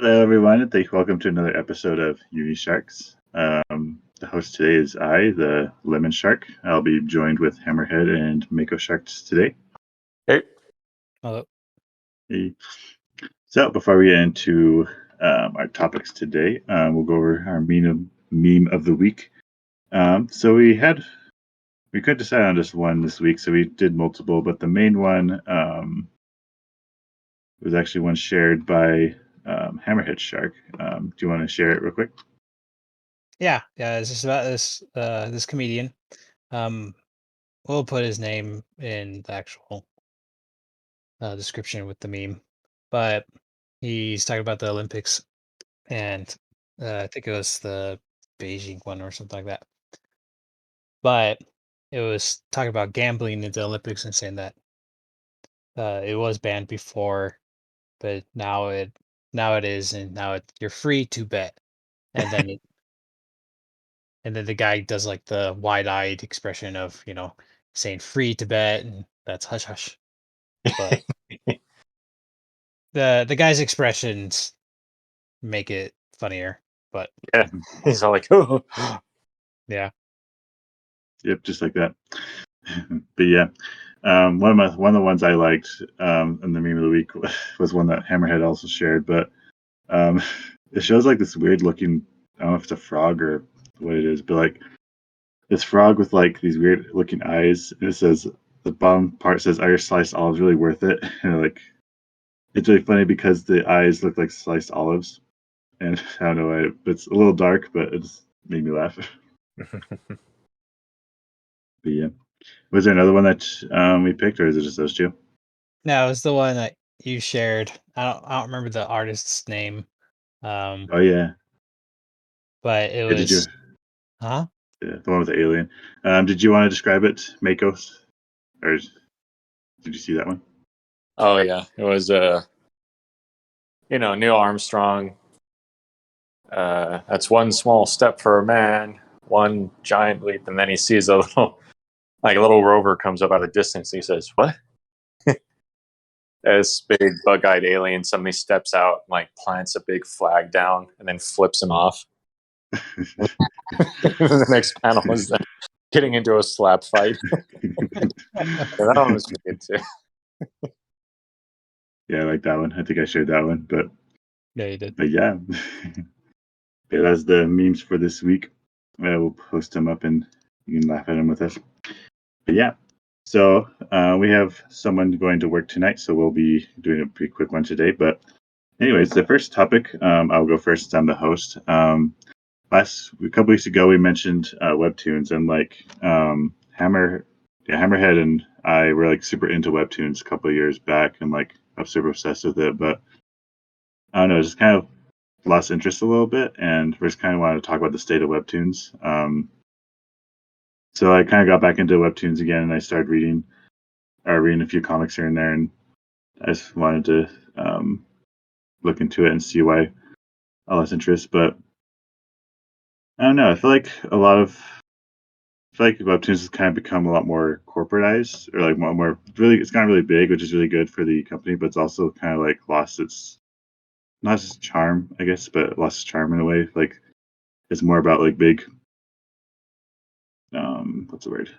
Hello, everyone, and welcome to another episode of Unisharks. The host today is I, the Lemon Shark. I'll be joined with Hammerhead and Mako Sharks today. Hey. Hello. Hey. So, before we get into our topics today, we'll go over our meme of the week. So we couldn't decide on just one this week, so we did multiple, but the main one was actually one shared by Hammerhead Shark. Do you want to share it real quick? Yeah. It's just about this comedian. We'll put his name in the actual description with the meme, but he's talking about the Olympics, and I think it was the Beijing one or something like that. But it was talking about gambling in the Olympics and saying that it was banned before, but now it is, and now you're free to bet, and then and then the guy does like the wide-eyed expression of saying free to bet, and that's hush hush. But the guy's expressions make it funnier. But Yeah, he's all like, oh. Yeah. Yep, just like that. But yeah, one of the ones I liked in the meme of the week was one that Hammerhead also shared. But it shows like this weird looking, I don't know if it's a frog or what it is, but like this frog with like these weird looking eyes. And it says, the bottom part says, "Are your sliced olives really worth it?" And like, it's really funny because the eyes look like sliced olives. And I don't know why, it's a little dark, but it just made me laugh. But yeah. Was there another one that we picked, or is it just those two? No, it was the one that you shared. I don't remember the artist's name. Oh yeah. But it Yeah, was Yeah, the one with the alien. Did you want to describe it, Makos? Or did you see that one? Oh yeah, it was Neil Armstrong. That's one small step for a man, one giant leap, and then he sees a little rover comes up out of distance. And he says, "What?" This big bug-eyed alien suddenly steps out, and, plants a big flag down, and then flips him off. The next panel is them getting into a slap fight. That one was good too. Yeah, I like that one. I think I shared that one, but yeah, you did. But yeah, yeah, that's the memes for this week. We'll post them up, and you can laugh at them with us. But yeah, so we have someone going to work tonight, so we'll be doing a pretty quick one today. But anyways, the first topic, I'll go first. I'm the host. A couple weeks ago, we mentioned Webtoons, and Hammerhead and I were like super into Webtoons a couple of years back, and like I'm super obsessed with it. But I don't know, just kind of lost interest a little bit, and we just kind of wanted to talk about the state of Webtoons. So I kind of got back into Webtoons again, and I started reading a few comics here and there, and I just wanted to look into it and see why I lost interest. But I don't know. I feel like Webtoons has kind of become a lot more corporatized, or like more really. It's gotten really big, which is really good for the company, but it's also kind of like lost its not just charm, I guess, but lost its charm in a way. Like it's more about like big. What's the word?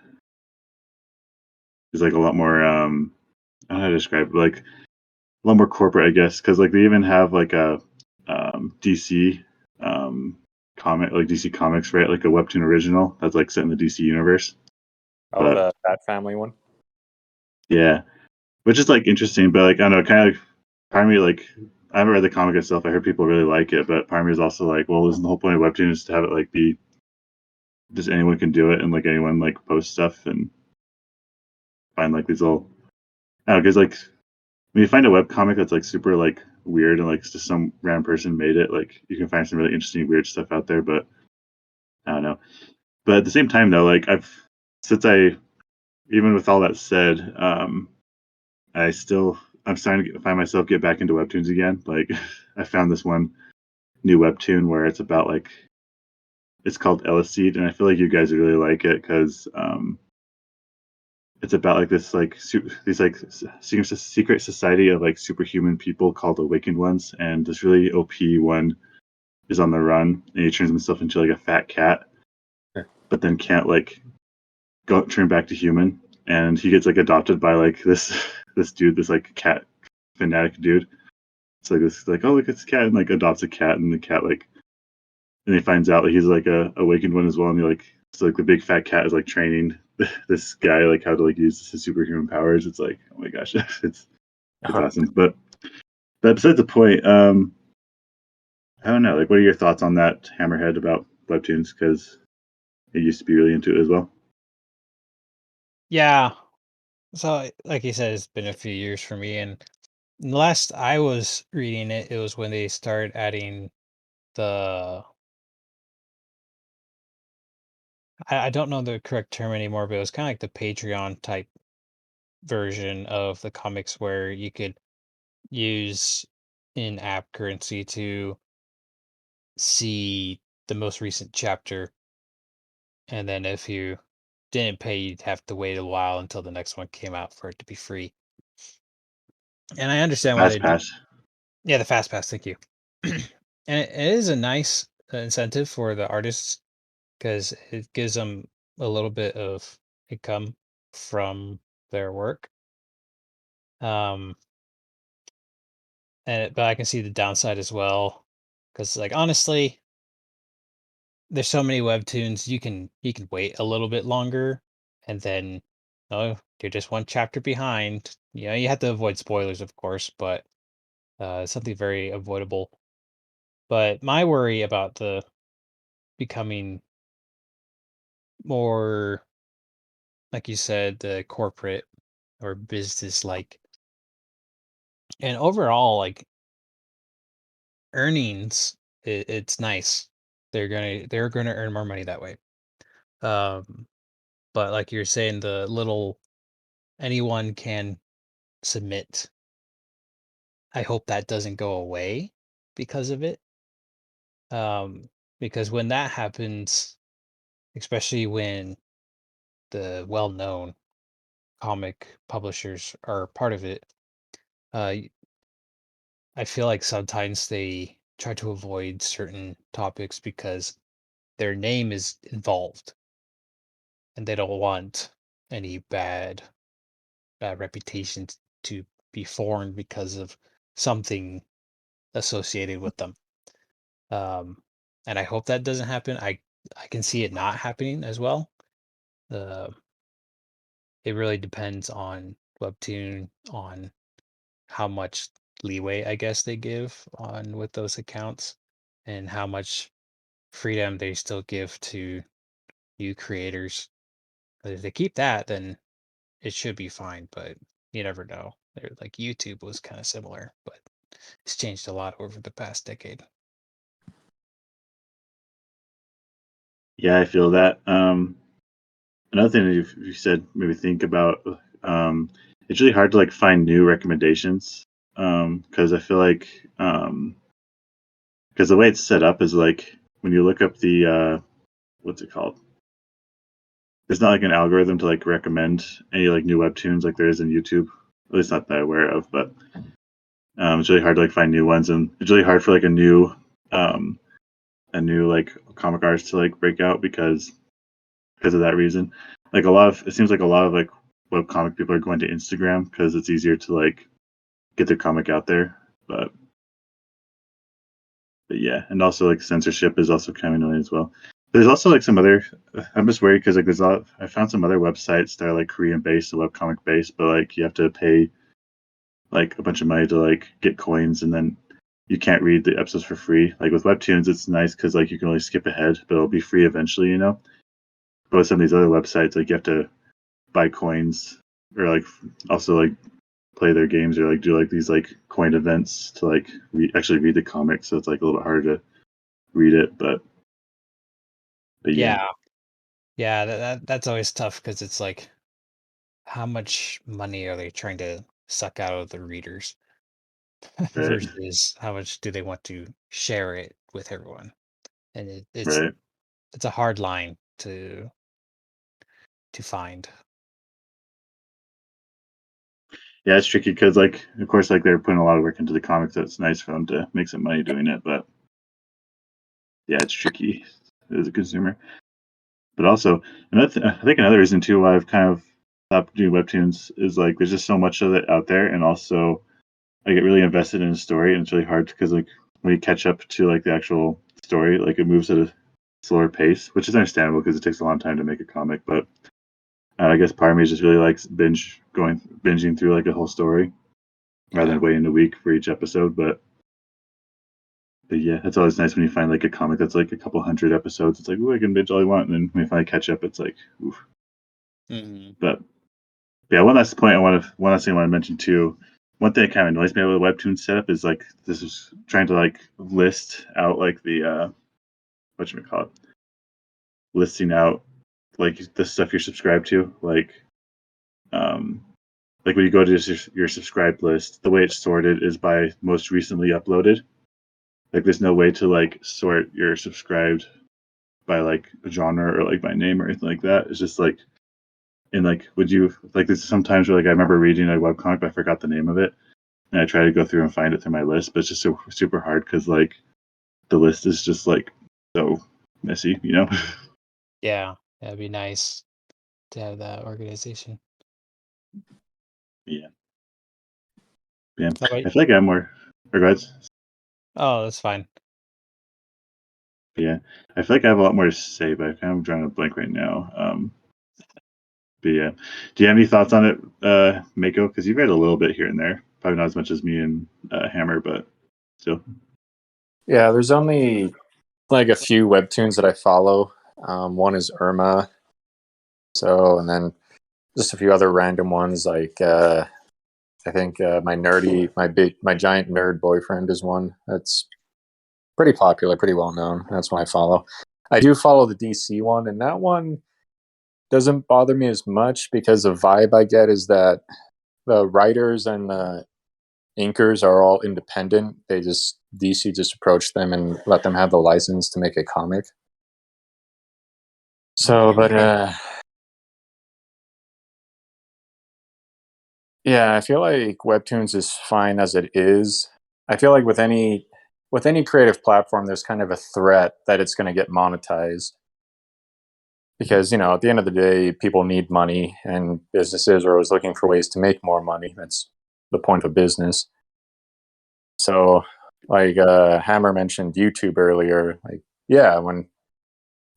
It's like a lot more. I don't know how to describe it. Like a lot more corporate, I guess, because like they even have like a DC comic, like DC Comics, right? Like a Webtoon original that's like set in the DC universe. Oh, the Bat Family one. Yeah, which is like interesting, but like I don't know, kind of part of me like I haven't read the comic itself. I heard people really like it, but part of me is also like, well, isn't the whole point of Webtoon is to have it like be just anyone can do it, and like anyone like post stuff and find like these little. I don't know, because like when you find a webcomic that's like super like weird and like just some random person made it, like you can find some really interesting weird stuff out there. But I don't know. But at the same time though, like even with all that said, I'm starting to find myself get back into Webtoons again. Like I found this one new Webtoon where it's about like it's called Ellis Seed, and I feel like you guys would really like it because it's about like this like these like secret society of like superhuman people called Awakened Ones, and this really OP one is on the run, and he turns himself into like a fat cat, but then can't like go turn back to human, and he gets like adopted by like this dude, this like cat fanatic dude. It's like this like, oh look, it's a cat, and like adopts a cat, and the cat like, and he finds out that he's like a awakened one as well, and he like, so like the big fat cat is like training this guy like how to like use his superhuman powers. It's like, oh my gosh, it's awesome. But besides the point, I don't know. Like, what are your thoughts on that Hammerhead about Webtoons? Because I used to be really into it as well. Yeah. So, like you said, it's been a few years for me, and the last I was reading it, it was when they started adding the I don't know the correct term anymore, but it was kind of like the Patreon type version of the comics where you could use in-app currency to see the most recent chapter, and then if you didn't pay, you'd have to wait a while until the next one came out for it to be free. And I understand why Fast they do. Pass. Yeah, the fast pass. Thank you. And it is a nice incentive for the artists because it gives them a little bit of income from their work. But I can see the downside as well because, like, honestly, there's so many webtoons you can wait a little bit longer, and then oh, you're just one chapter behind. You have to avoid spoilers, of course, but it's something very avoidable. But my worry about the becoming more, like you said, the corporate or business like, and overall, like earnings, it's nice. They're gonna earn more money that way. Um, but like you're saying, the little anyone can submit. I hope that doesn't go away because of it. Um, because when that happens, especially when the well-known comic publishers are part of it, I feel like sometimes they try to avoid certain topics because their name is involved and they don't want any bad reputations to be formed because of something associated with them. Um, and I hope that doesn't happen. I can see it not happening as well. Uh, it really depends on Webtoon, on how much leeway I guess they give on with those accounts, and how much freedom they still give to new creators. But if they keep that, then it should be fine. But you never know. Like YouTube was kind of similar, but it's changed a lot over the past decade. Yeah, I feel that. Another thing that you said made me think about. It's really hard to like find new recommendations because I feel like because the way it's set up is like when you look up the what's it called? There's not like an algorithm to like recommend any like new webtoons like there is in YouTube. At least not that I'm aware of, but it's really hard to like find new ones, and it's really hard for like um, a new like comic artist to like break out because of that reason. Like it seems like a lot of like web comic people are going to Instagram because it's easier to like get their comic out there. But yeah, and also like censorship is also kind of annoying as well. There's also like some other. I'm just worried because like there's a lot. I found some other websites that are like Korean based, web comic based, but like you have to pay like a bunch of money to like get coins, and then you can't read the episodes for free. Like with Webtoons, it's nice because like you can only skip ahead, but it'll be free eventually, you know. But with some of these other websites, like you have to buy coins or like also like play their games or like do like these like coin events to like actually read the comic. So it's like a little bit harder to read it, but yeah, Yeah, yeah, that's always tough because it's like, how much money are they trying to suck out of the readers right, versus how much do they want to share it with everyone? And right. it's a hard line to find. Yeah, it's tricky because, like, of course, like they're putting a lot of work into the comics. So it's nice for them to make some money doing it, but yeah, it's tricky as a consumer. But also, I think another reason too why I've kind of stopped doing webtoons is like there's just so much of it out there, and also I get really invested in a story, and it's really hard because like when you catch up to like the actual story, like it moves at a slower pace, which is understandable because it takes a long time to make a comic. But I guess part of me just really likes binging through like a whole story rather than waiting a week for each episode. But yeah, it's always nice when you find like a comic that's like a couple hundred episodes. It's like, ooh, I can binge all I want, and then when you finally catch up, it's like, oof. But yeah, one last thing I want to mention too. One thing that kind of annoys me about the Webtoon setup is like this is trying to like list out like the what should we call it? Listing out like the stuff you're subscribed to, um like when you go to your subscribed list, the way it's sorted is by most recently uploaded. Like there's no way to like sort your subscribed by like genre or like by name or anything like that. It's just like and like would you like there's sometimes where like I remember reading a webcomic but I forgot the name of it and I try to go through and find it through my list, but it's just super hard because like the list is just like so messy, you know? Yeah, that'd be nice to have that organization. Yeah. Yeah. How about I feel like I'm more regrets. Oh, that's fine. Yeah. I feel like I have a lot more to say, but I'm kind of drawing a blank right now. But yeah. Do you have any thoughts on it, Mako? Because you've read a little bit here and there. Probably not as much as me and Hammer, but still. Yeah, there's only like a few webtoons that I follow. One is Irma, and then just a few other random ones like I think my giant nerd boyfriend is one that's pretty popular, pretty well known. That's one I follow. I do follow the DC one, and that one doesn't bother me as much because the vibe I get is that the writers and the inkers are all independent. DC just approached them and let them have the license to make a comic. So, but yeah, I feel like Webtoons is fine as it is. I feel like with any creative platform, there's kind of a threat that it's going to get monetized because at the end of the day, people need money, and businesses are always looking for ways to make more money. That's the point of business. So, like Hammer mentioned YouTube earlier, like yeah, when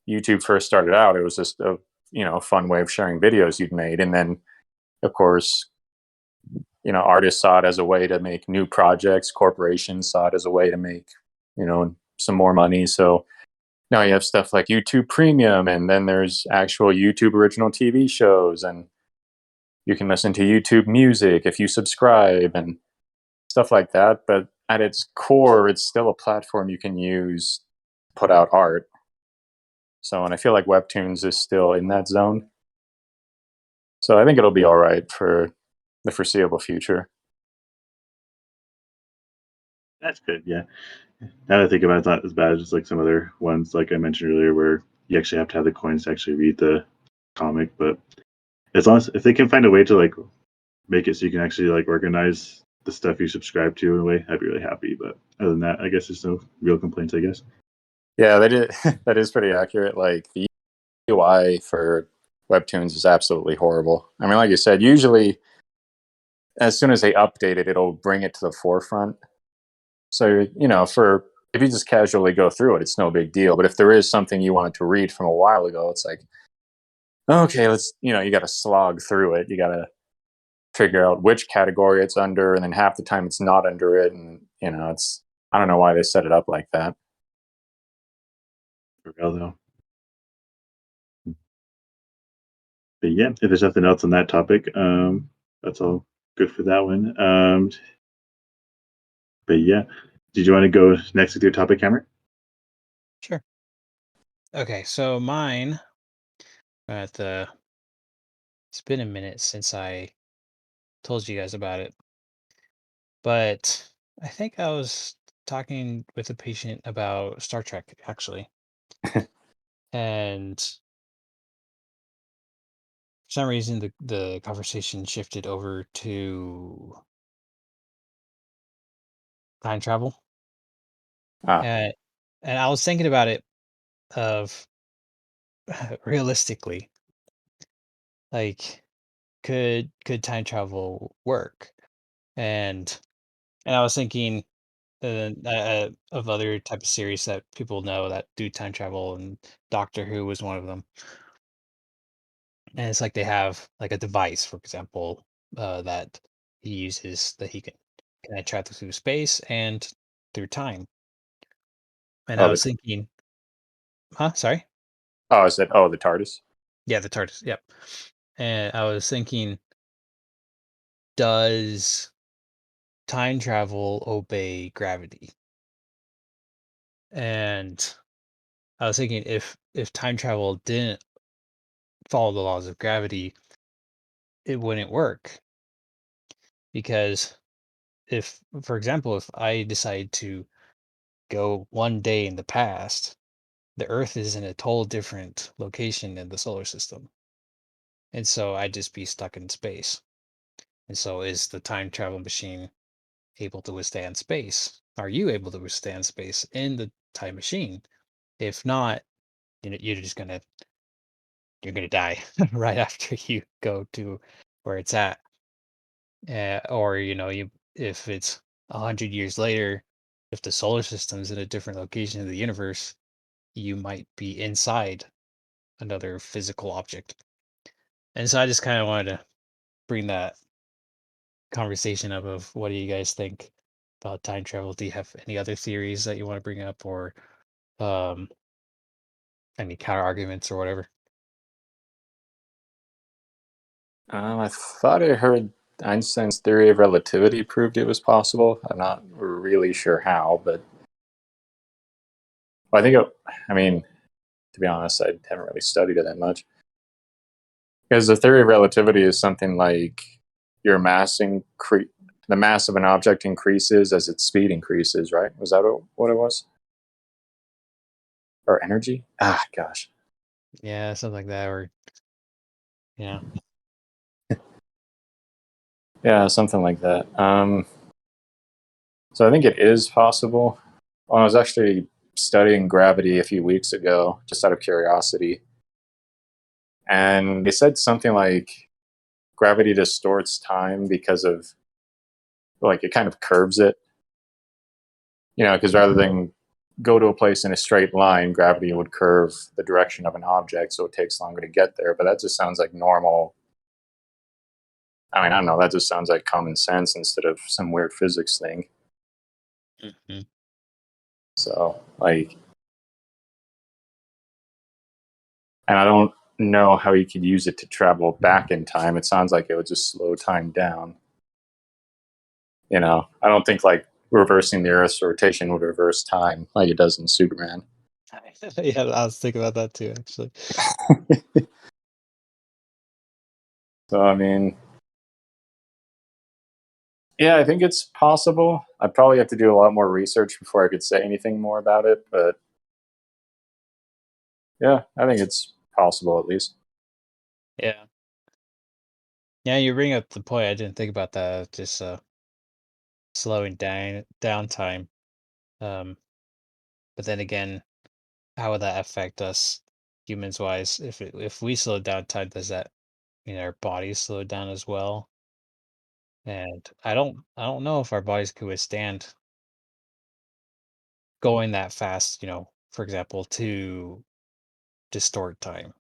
YouTube first started out, it was just a fun way of sharing videos you'd made, and then of course artists saw it as a way to make new projects. Corporations saw it as a way to make some more money. So now you have stuff like YouTube Premium, and then there's actual YouTube original TV shows, and you can listen to YouTube Music if you subscribe and stuff like that. But at its core, it's still a platform you can use to put out art. So, and I feel like Webtoons is still in that zone. So I think it'll be all right for the foreseeable future. That's good, yeah. Now that I think about it, it's not as bad as like some other ones, like I mentioned earlier, where you actually have to have the coins to actually read the comic. But as long as if they can find a way to like make it so you can actually like organize the stuff you subscribe to in a way, I'd be really happy. But other than that, I guess there's no real complaints, I guess. Yeah, that is that is pretty accurate. Like the UI for Webtoons is absolutely horrible. I mean, like you said, usually as soon as they update it, it'll bring it to the forefront. So, for if you just casually go through it, it's no big deal. But if there is something you wanted to read from a while ago, it's like, okay, you got to slog through it. You got to figure out which category it's under, and then half the time it's not under it. And, I don't know why they set it up like that. For real though. But yeah, if there's nothing else on that topic, that's all good for that one. But yeah, did you want to go next with your topic, Cameron? Sure. Okay, so mine at the it's been a minute since I told you guys about it, but I think I was talking with a patient about Star Trek actually. And for some reason the conversation shifted over to time travel, Ah, and I was thinking about it of realistically, like could time travel work? And I was thinking of other type of series that people know that do time travel, and Doctor Who was one of them. And it's like they have like a device, for example, that he uses that he can travel through space and through time. And I oh, was thinking, huh? Sorry. I said, the TARDIS. Yeah, the TARDIS. Yep. And I was thinking, does time travel obey gravity? And I was thinking if time travel didn't follow the laws of gravity, it wouldn't work because if, for example, if I decide to go one day in the past, the Earth is in a total different location in the solar system, and so I'd just be stuck in space. And so, is the time travel machine able to withstand space? Are you able to withstand space in the time machine? If not, you're gonna die right after you go to where it's at. Or you if it's 100 years later, if the solar system's in a different location in the universe, you might be inside another physical object. And so I just kind of wanted to bring that conversation up of what do you guys think about time travel? Do you have any other theories that you want to bring up, or um, any counter arguments or whatever? I thought I heard Einstein's theory of relativity proved it was possible. I'm not really sure how, but I think I mean, to be honest, I haven't really studied it that much. Because the theory of relativity is something like your the mass of an object increases as its speed increases, right? Was that what it was? Or energy? Ah, gosh. Yeah, something like that, or yeah. Yeah, something like that. So I think it is possible. Well, I was actually studying gravity a few weeks ago, just out of curiosity, and they said something like gravity distorts time because of like it kind of curves it, because rather than go to a place in a straight line, gravity would curve the direction of an object, so it takes longer to get there. But that just sounds like normal. I mean, I don't know. That just sounds like common sense instead of some weird physics thing. Hmm. So, like, and I don't know how you could use it to travel back in time. It sounds like it would just slow time down. I don't think like reversing the Earth's rotation would reverse time like it does in Superman. Yeah, I was thinking about that too, actually. So, I mean, yeah, I think it's possible. I'd probably have to do a lot more research before I could say anything more about it, but yeah, I think it's possible at least. Yeah. Yeah, you bring up the point. I didn't think about that. Just slowing down time. Um, but then again, how would that affect us humans wise? If we slow down time, does that mean our bodies slow down as well? And I don't know if our bodies could withstand going that fast, for example, to distort time.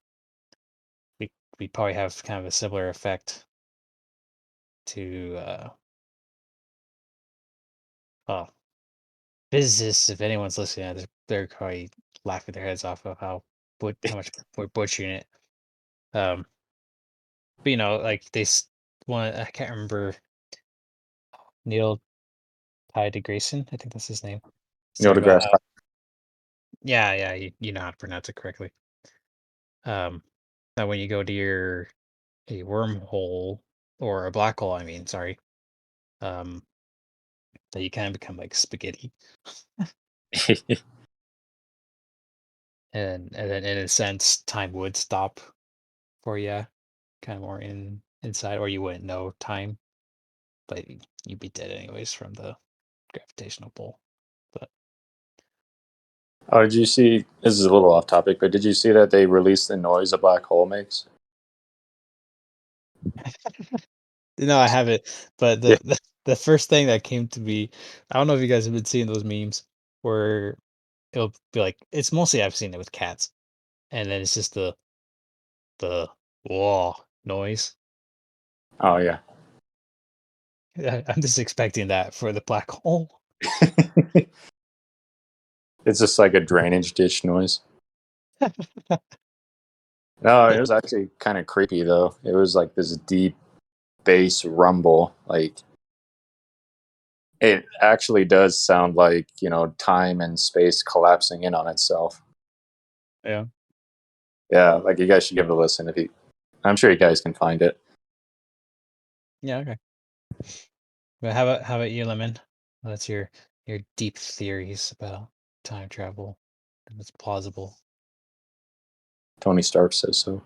We probably have kind of a similar effect to well, physicists, if anyone's listening, they're probably laughing their heads off of how much we're butchering it. Um, but like one, I can't remember, Neil Ty Grayson, I think that's his name. Neil Said about deGrasse how, yeah, yeah, you know how to pronounce it correctly. That when you go to a wormhole or a black hole, I mean, sorry, um, that you kind of become like spaghetti, Tyler. and then in a sense, time would stop for you. kind of more inside, or you wouldn't know time, but you'd be dead anyways from the gravitational pull. But Oh, did you see? This is a little off topic, but did you see that they released the noise a black hole makes? no, I haven't. But Yeah. the first thing that came to me, I don't know if you guys have been seeing those memes where it'll be like it's mostly I've seen it with cats, and then it's just the whoa noise. Oh yeah. I'm just expecting that for the black hole. It's just like a drainage ditch noise. No, it was actually kind of creepy though. It was like this deep bass rumble. Like it actually does sound like, time and space collapsing in on itself. Yeah. Yeah, like you guys should give it a listen if you I'm sure you guys can find it. Yeah. Okay. But how about you, Lemon? What's your deep theories about time travel? And it's plausible. Tony Stark says so.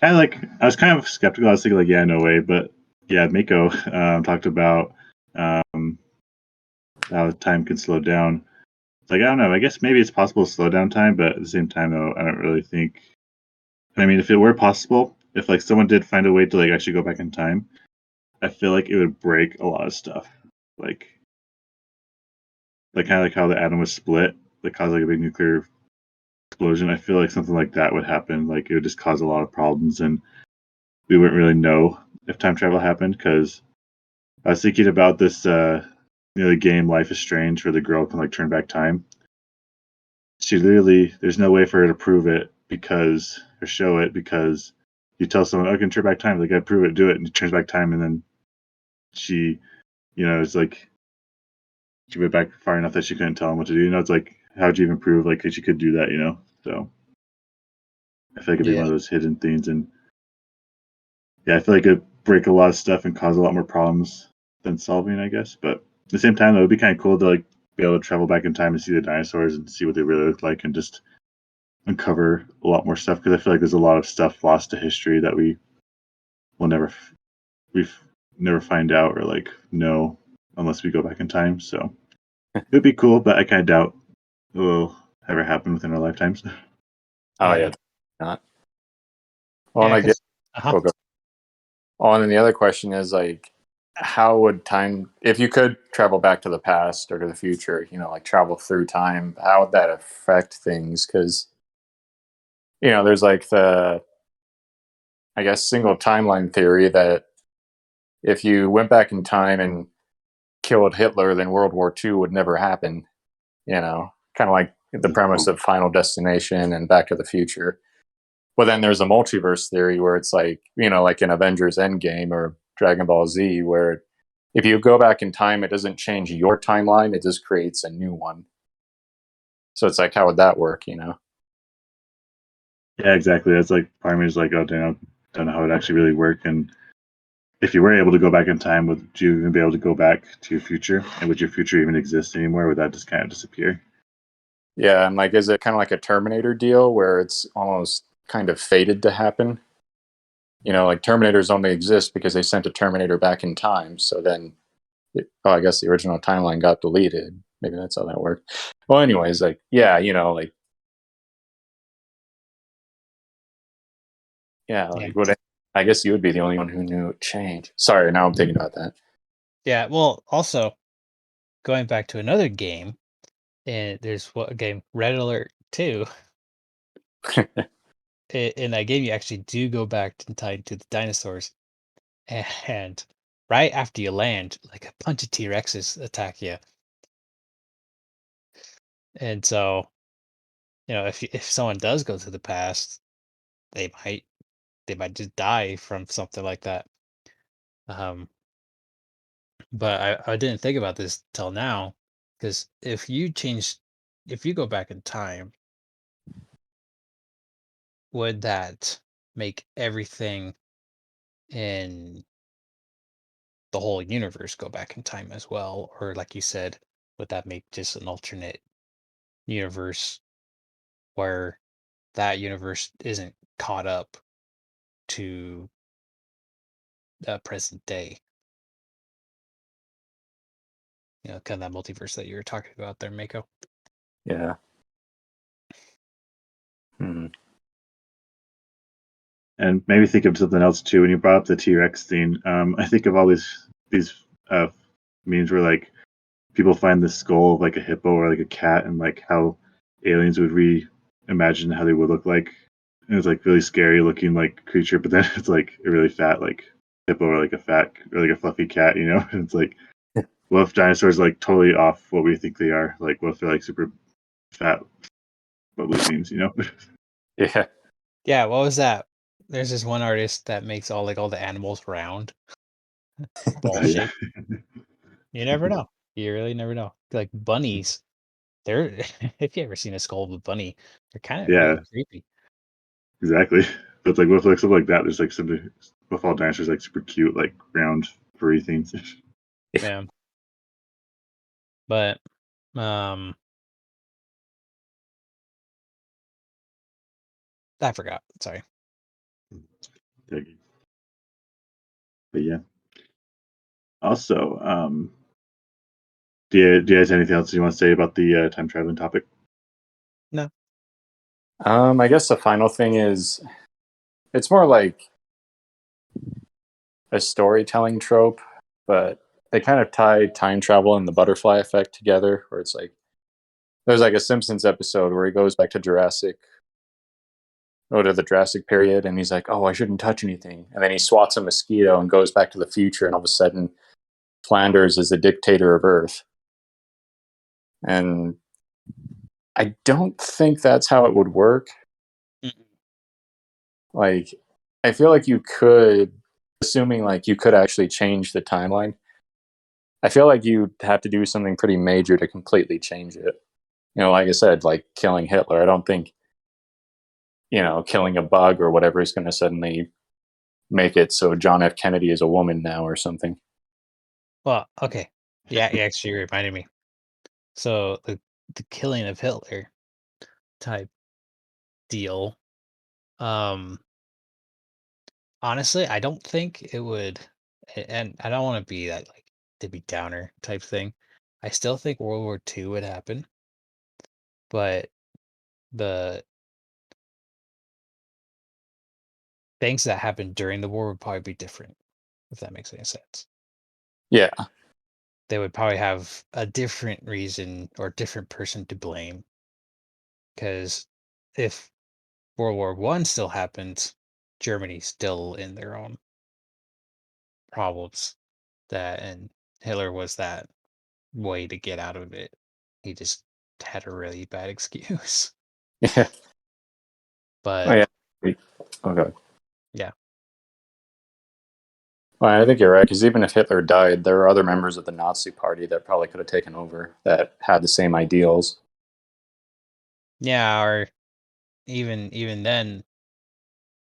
I was kind of skeptical. I was thinking like, yeah, no way. But yeah, Miko talked about how time can slow down. It's like, I don't know. I guess maybe it's possible to slow down time, but at the same time, though, I don't really think. I mean, if it were possible, if like someone did find a way to like actually go back in time, I feel like it would break a lot of stuff. Like, kind of like how the atom was split, that caused like a big nuclear explosion. I feel like something like that would happen. Like, it would just cause a lot of problems, and we wouldn't really know if time travel happened. Because I was thinking about this, the game Life is Strange, where the girl can like turn back time. She literally, there's no way for her to prove it because or show it because you tell someone, "Oh, I can turn back time." They got to prove it, do it, and she turns back time, and then she, it's like she went back far enough that she couldn't tell him what to do. It's like how'd you even prove like that she could do that? So I feel like it'd be one Yeah. of those hidden things, and yeah, I feel like it'd break a lot of stuff and cause a lot more problems than solving, I guess. But at the same time, though, it'd be kind of cool to like be able to travel back in time and see the dinosaurs and see what they really look like, and just uncover a lot more stuff because I feel like there's a lot of stuff lost to history that we will we've never find out or like know unless we go back in time. So it would be cool, but I kind of doubt it will ever happen within our lifetimes. Oh yeah, Yeah. not. Well, and Yeah. I guess. Because uh-huh. Oh, go. Oh, and then the other question is like, how would time, if you could travel back to the past or to the future, like travel through time, how would that affect things? Because there's like I guess, single timeline theory that if you went back in time and killed Hitler, then World War II would never happen. Kind of like the premise of Final Destination and Back to the Future. But then there's a multiverse theory where it's like, like in Avengers Endgame or Dragon Ball Z, where if you go back in time, it doesn't change your timeline, it just creates a new one. So it's like, how would that work? Yeah, exactly. That's like part of me is like, oh damn, don't know how it actually really work. And if you were able to go back in time, would you even be able to go back to your future? And would your future even exist anymore? Would that just kind of disappear? Yeah, and like, is it kind of like a Terminator deal where it's almost kind of fated to happen? Like Terminators only exist because they sent a Terminator back in time. So then, I guess the original timeline got deleted. Maybe that's how that worked. Well, anyways, like, yeah, like, yeah, Yeah. like, I guess you would be the only one who knew it changed. Sorry, now I'm thinking about that. Yeah. Well, also going back to another game, and there's what game Red Alert 2. In that game, you actually do go back in time to the dinosaurs, and right after you land, like a bunch of T-Rexes attack you, and so if someone does go to the past, they might they might just die from something like that. Um, but I didn't think about this till now, because if you go back in time, would that make everything in the whole universe go back in time as well? Or like you said, would that make just an alternate universe where that universe isn't caught up? to present day. Kind of that multiverse that you were talking about there, Mako. Yeah. Hmm. And maybe think of something else too. When you brought up the T-Rex thing, I think of all these memes where like people find the skull of like a hippo or like a cat, and like how aliens would reimagine how they would look like. And it's like really scary looking like creature, but then it's like a really fat like hippo or like a fat or like a fluffy cat, And it's like, what if dinosaurs are like totally off what we think they are? Like, what if they're like super fat, bubbly things, Yeah. Yeah, what was that? There's this one artist that makes all the animals round, ball Yeah. shaped. You never know. You really never know. Like bunnies, they're if you ever seen a skull of a bunny, they're kind of Yeah, really creepy. exactly. But it's like, what if like something like that? There's like something with all dinosaurs like super cute, like round furry things. Yeah. But I forgot. Sorry. But yeah. Also, do you guys have anything else you want to say about the time traveling topic? No. I guess the final thing is, it's more like a storytelling trope, but they kind of tie time travel and the butterfly effect together, where it's like there's like a Simpsons episode where he goes back to the Jurassic period, and he's like, "Oh, I shouldn't touch anything," and then he swats a mosquito and goes back to the future, and all of a sudden, Flanders is the dictator of Earth. And I don't think that's how it would work. Like, I feel like you could, assuming like you could actually change the timeline. I feel like you'd have to do something pretty major to completely change it. Like I said, like killing Hitler. I don't think, killing a bug or whatever is going to suddenly make it so John F. Kennedy is a woman now or something. Well, okay. Yeah, you actually reminded me. So the killing of Hitler type deal. Honestly, I don't think it would, and I don't want to be that like Debbie Downer type thing. I still think World War II would happen, but the things that happened during the war would probably be different, if that makes any sense. Yeah. They would probably have a different reason or different person to blame. Because if World War One still happened, Germany's still in their own problems. And Hitler was that way to get out of it. He just had a really bad excuse. Yeah. Oh, But yeah. Okay. yeah. Well, I think you're right, because even if Hitler died, there were other members of the Nazi Party that probably could have taken over that had the same ideals. Yeah, or even then,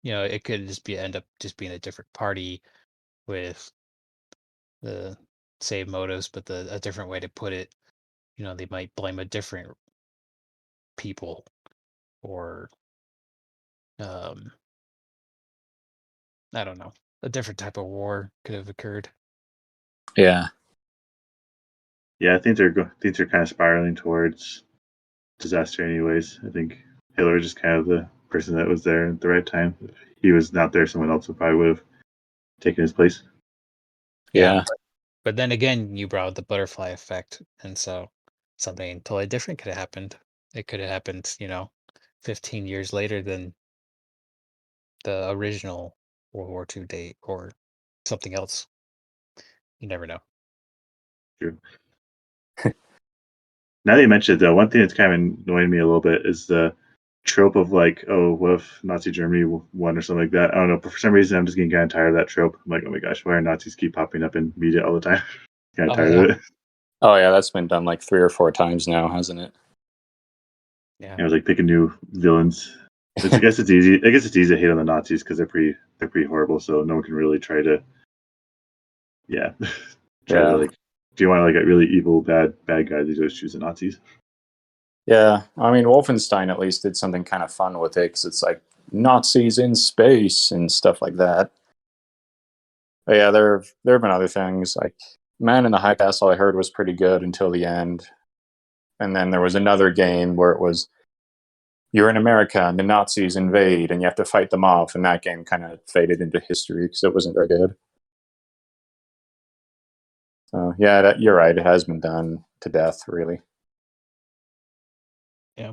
it could just end up just being a different party with the same motives, but a different way to put it. They might blame a different people, or um I don't know, a different type of war could have occurred. Yeah. Yeah, I think things are kind of spiraling towards disaster, anyways. I think Hitler was just kind of the person that was there at the right time. If he was not there, someone else would probably would have taken his place. Yeah. But then again, you brought up the butterfly effect, and so something totally different could have happened. It could have happened, 15 years later than the original World War II date, or something else. You never know. True. Now that you mentioned it, though, one thing that's kind of annoying me a little bit is the trope of like, oh, what if Nazi Germany won or something like that? I don't know. But for some reason, I'm just getting kind of tired of that trope. I'm like, oh my gosh, why are Nazis keep popping up in media all the time? Kind of Oh tired yeah, of it. Oh, yeah, that's been done like 3 or 4 times now, hasn't it? yeah. I was like picking new villains. I guess it's easy. I guess it's easy to hate on the Nazis because they're pretty horrible. So no one can really try to, yeah, try to Yeah. like. Do you want like a really evil bad guys? You just choose the Nazis. Yeah. I mean, Wolfenstein at least did something kind of fun with it, because it's like Nazis in space and stuff like that. But yeah, there have been other things like Man in the High Castle. I heard was pretty good until the end, and then there was another game where it was you're in America and the Nazis invade and you have to fight them off, and that game kind of faded into history because it wasn't very good. So yeah, you're right. It has been done to death, really. Yeah.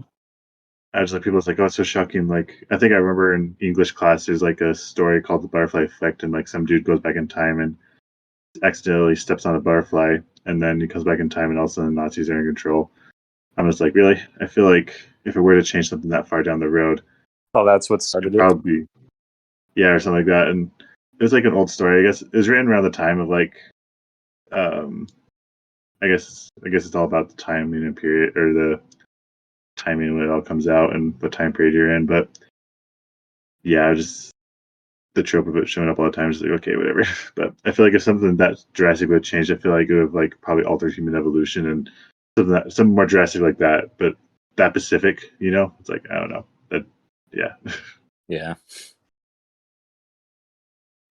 I was like, people was like, oh, it's so shocking. Like, I think I remember in English class, there's like a story called the butterfly effect, and like some dude goes back in time and accidentally steps on a butterfly, and then he comes back in time, and all of a sudden the Nazis are in control. I'm just like, really? I feel like if it were to change something that far down the road, Oh, that's what started it'd probably, yeah, or something like that. And it was like an old story. I guess it was written around the time of like, I guess it's all about the timing and period, or the timing when it all comes out and what time period you're in. But yeah, just the trope of it showing up all the time is like, okay, whatever. But I feel like if something that drastic would have changed, I feel like it would have like probably altered human evolution and something more drastic like that. But that specific, it's like, I don't know. That, yeah. Yeah.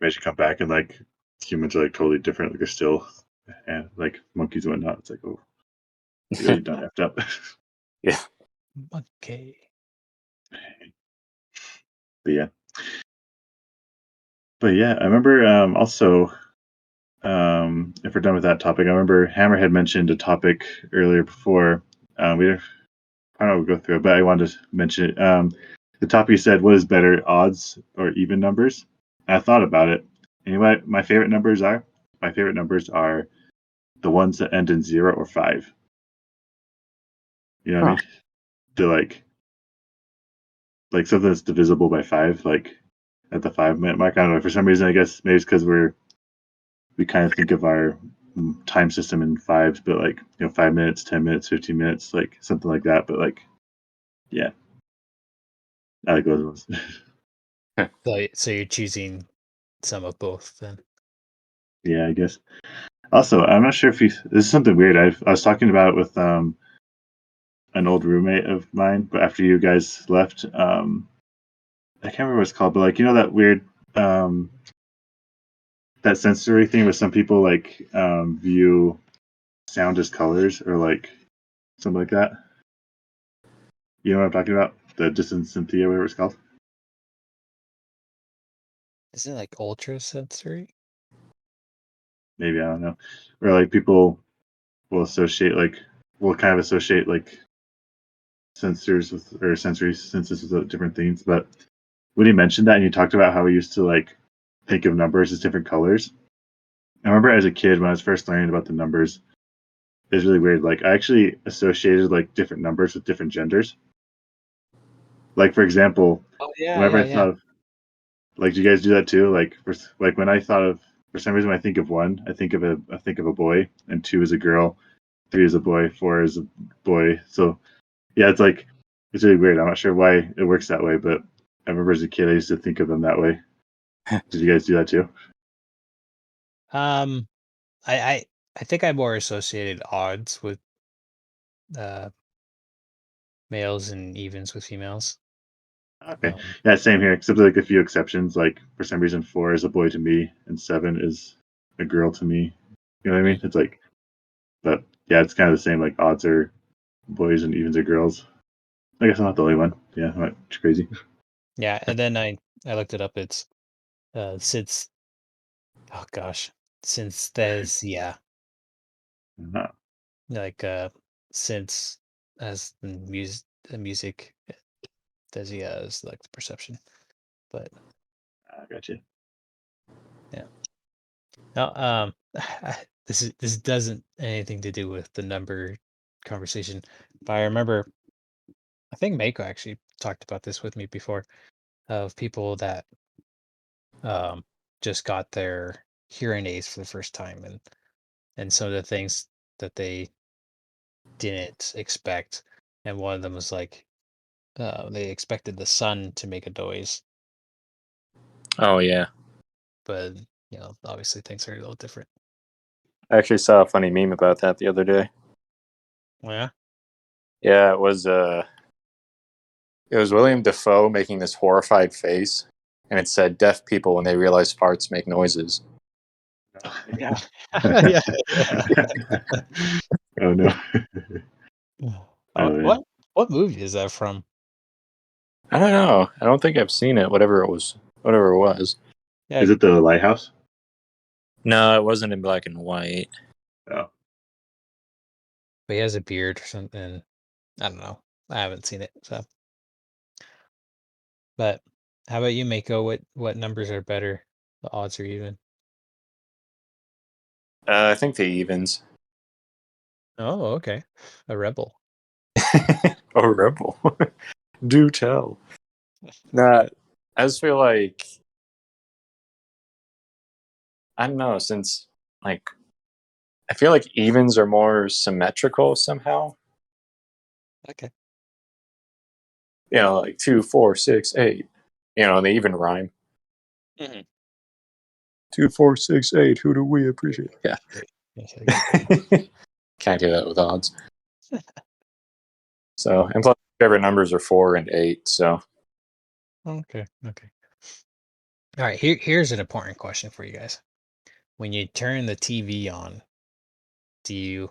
Imagine come back and like humans are like totally different. Like they're still and like monkeys and whatnot. It's like, oh, really done effed up. Yeah. Okay. But yeah. But yeah, I remember also, if we're done with that topic, I remember Hammer had mentioned a topic earlier before. I don't know, we'll go through it, but I wanted to mention it. The topic you said, what is better, odds or even numbers? And I thought about it. Anyway, my favorite numbers are the ones that end in 0 or 5. You know what I mean? They're like something that's divisible by 5, like at the 5-minute mark. I don't know. For some reason, I guess maybe it's because we kind of think of our time system in fives, but like 5 minutes, 10 minutes, 15 minutes, like something like that. But like, yeah, I like those ones. So you're choosing some of both then. Yeah, I guess. Also, I'm not sure if this is something weird. I was talking about it with an old roommate of mine, but after you guys left, I can't remember what it's called, but like that weird that sensory thing where some people like view sound as colors or like something like that. You know what I'm talking about? The distance Cynthia, whatever it's called. Isn't it like ultra sensory? Maybe, I don't know. Or like people will kind of associate like sensors with or sensory senses with different things. But when you mentioned that and you talked about how we used to like think of numbers as different colors, I remember as a kid when I was first learning about the numbers, it was really weird. Like I actually associated like different numbers with different genders. Like for example, Oh yeah, whenever I yeah. thought of like, do you guys do that too? Like like when I thought of for some reason when I think of 1, I think of a boy, and 2 is a girl, 3 is a boy, 4 is a boy. So yeah, it's really weird. I'm not sure why it works that way, but I remember as a kid I used to think of them that way. Did you guys do that too? Um, I think I more associated odds with uh males and evens with females. Okay. Yeah, same here, except like a few exceptions. Like for some reason 4 is a boy to me and 7 is a girl to me. You know what I mean? It's like, but yeah, it's kind of the same. Like odds are boys and evens are girls. I guess I'm not the only one. Yeah, I'm not crazy. Yeah, and then I looked it up. It's since oh gosh, since there's yeah, Uh-huh. like since as the music there's yeah is like the perception, but I got you. yeah. Now this doesn't anything to do with the number conversation, but I remember I think Mako actually talked about this with me before of people that um just got their hearing aids for the first time and some of the things that they didn't expect. And one of them was like they expected the sun to make a noise, Oh yeah. but obviously things are a little different. I actually saw a funny meme about that the other day. Oh, yeah. Yeah, it It was William Dafoe making this horrified face, and it said, "Deaf people when they realize farts make noises." Yeah. Yeah. Oh no. What what movie is that from? I don't know. I don't think I've seen it. Whatever it was. Yeah, Is it the lighthouse? No, it wasn't in black and white. Oh. but he has a beard or something. I don't know. I haven't seen it, so. But how about you, Mako? What numbers are better? The odds or even? I think the evens. Oh, okay. A rebel. A rebel. Do tell. Nah, I just feel like I don't know. Since like I feel like evens are more symmetrical somehow. Okay. You know, like 2, 4, 6, 8. You know, and they even rhyme. Mhm. 2, 4, 6, 8. Who do we appreciate? Yeah. Can't do that with odds. So, and plus, favorite numbers are 4 and 8. So, Okay. Okay. All right. Here's an important question for you guys. When you turn the TV on, do you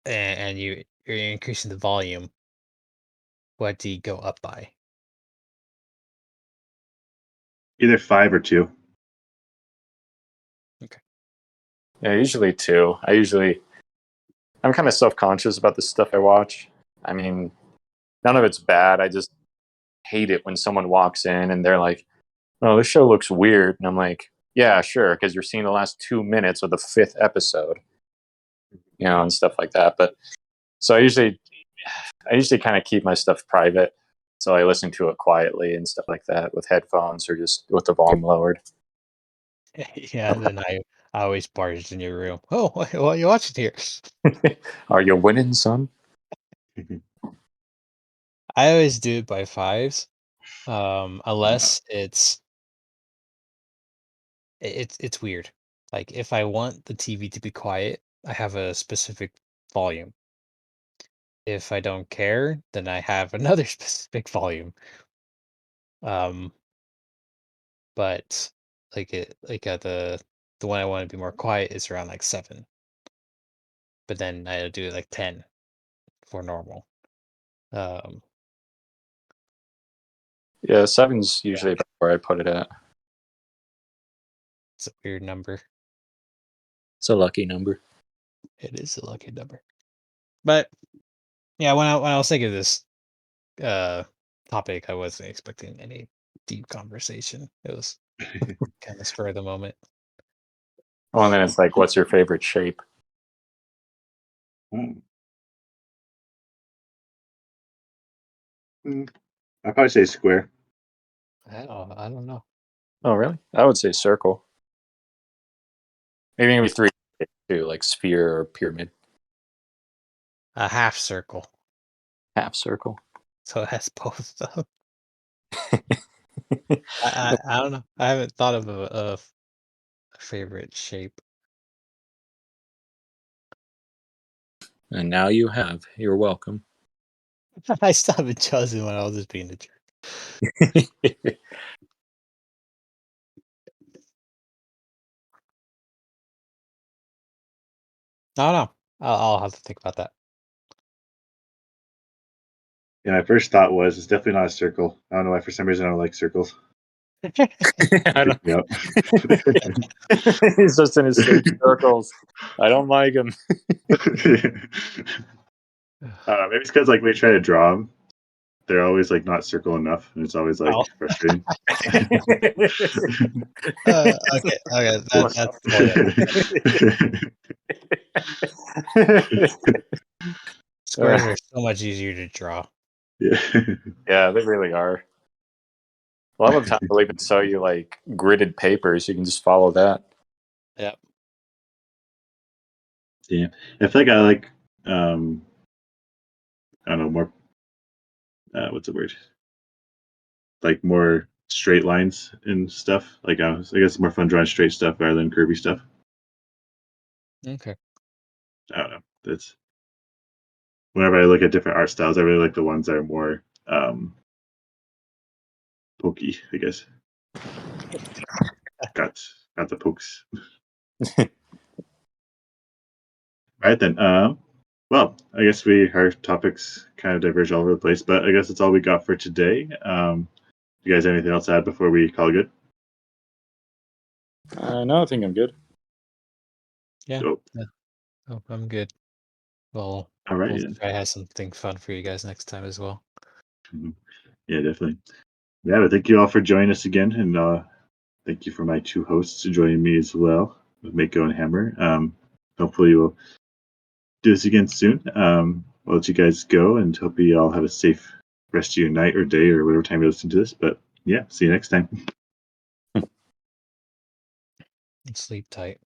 and you're increasing the volume? What do you go up by? Either 5 or 2. Okay. yeah, usually 2. I'm kind of self conscious about the stuff I watch. I mean, none of it's bad. I just hate it when someone walks in and they're like, "Oh, this show looks weird," and I'm like, "Yeah, sure," because you're seeing the last 2 minutes of the 5th episode, you know, and stuff like that. But so I usually kind of keep my stuff private, so I listen to it quietly and stuff like that with headphones or just with the volume lowered. Yeah. Then I always barged in your room. Oh, what are you watching here? Are you winning, son? I always do it by fives, unless it's weird. Like if I want the TV to be quiet, I have a specific volume. If I don't care, then I have another specific volume. Um, but the one I want to be more quiet is around like 7, but then I do it like 10 for normal. Um, Yeah, 7's usually about where I put it at. it's a weird number. It's a lucky number. It is a lucky number. But yeah, when I was thinking of this uh topic, I wasn't expecting any deep conversation. It was kind of spur of the moment. Well, and then it's like, what's your favorite shape? Hmm. I'd probably say square. I don't know. Oh, really? I would say circle. Maybe 3 too, like sphere or pyramid. A half circle. Half circle. So it has both of them. I don't know. I haven't thought of a favorite shape. And now you have. You're welcome. I still haven't chosen one. I was just being a jerk. I don't know. I'll have to think about that. Yeah, my first thought was it's definitely not a circle. I don't know why. For some reason, I don't like circles. I don't, Yep. he's just in his same circles. I don't like him. Maybe it's because like we try to draw them, they're always like not circle enough, and it's always like Oh. frustrating. Okay. That's squares are so much easier to draw. Yeah. Yeah, they really are. A lot of the time, they'll even sell you like gridded papers. You can just follow that. Yep. Yeah. I feel like I like I don't know, more what's the word? Like more straight lines and stuff. Like I guess it's more fun drawing straight stuff rather than curvy stuff. Okay. I don't know. That's whenever I look at different art styles, I really like the ones that are more pokey, I guess. Got the pokes. Right then. Well, I guess our topics kind of diverge all over the place, but I guess that's all we got for today. You guys have anything else to add before we call it good? No, I think I'm good. Yeah. Dope. Yeah. Oh, I'm good. Well, All right. we'll Yeah. try to have something fun for you guys next time as well. Yeah, definitely. Yeah, but thank you all for joining us again, and thank you for my two hosts joining me as well, with Mako and Hammer. Hopefully we'll do this again soon. We'll let you guys go, and hope you all have a safe rest of your night or day or whatever time you listen to this. But yeah, see you next time. And sleep tight.